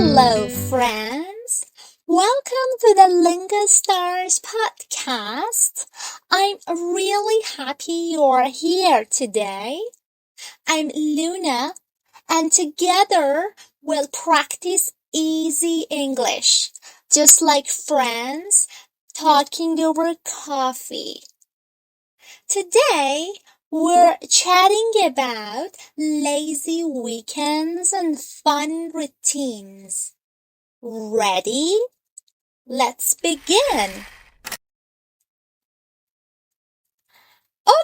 Hello, friends. Welcome to the Lingostars podcast. I'm really happy you're here today. I'm Luna, and together we'll practice easy English, just like friends talking over coffee. Today, we're chatting about lazy weekends and fun routines. Ready? Let's begin.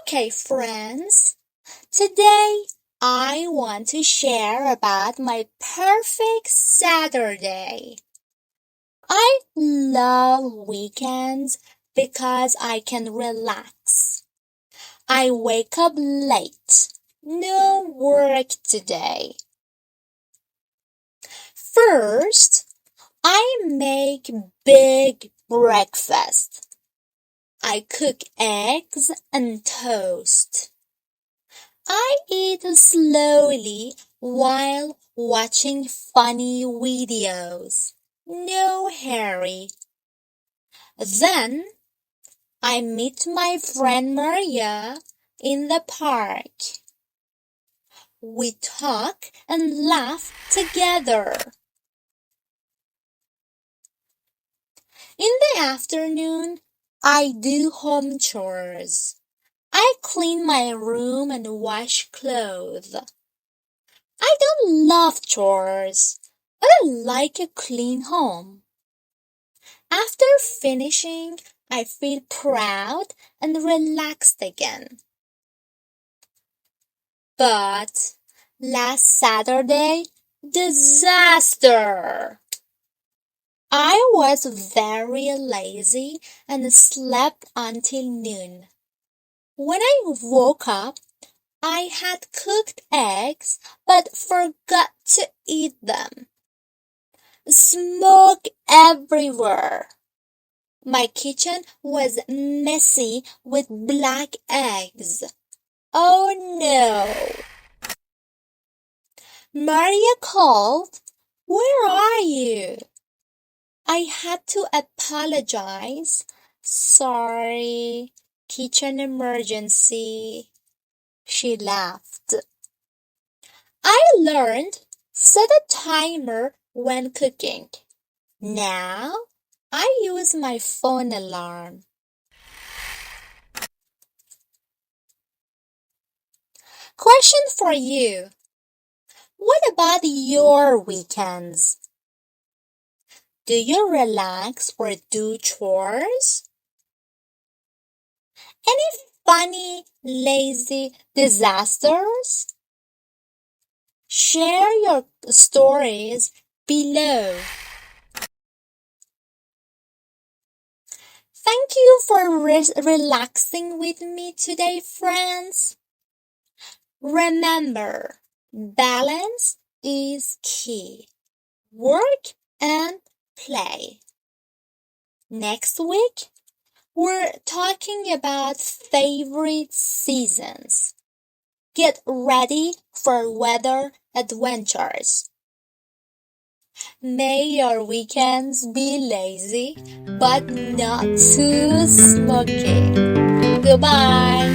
Okay, friends. Today, I want to share about my perfect Saturday. I love weekends because I can relax. I wake up late. No work today. First, I make big breakfast. I cook eggs and toast. I eat slowly while watching funny videos. No hurry. Then, I meet my friend Maria in the park. We talk and laugh together. In the afternoon, I do home chores. I clean my room and wash clothes. I don't love chores, but I like a clean home. After finishing, I feel proud and relaxed again. But last Saturday, disaster! I was very lazy and slept until noon. When I woke up, I had cooked eggs but forgot to eat them. Smoke everywhere. My kitchen was messy with black eggs. Oh no! Maria called. Where are you? I had to apologize. Sorry, kitchen emergency. She laughed. I learned set a timer when cooking. Now I use my phone alarm. Question for you. What about your weekends? Do you relax or do chores? Any funny, lazy disasters? Share your stories below. Thank you for relaxing with me today, friends. Remember, balance is key. Work and play. Next week, we're talking about favorite seasons. Get ready for weather adventures. May your weekends be lazy, but not too smoky. Goodbye.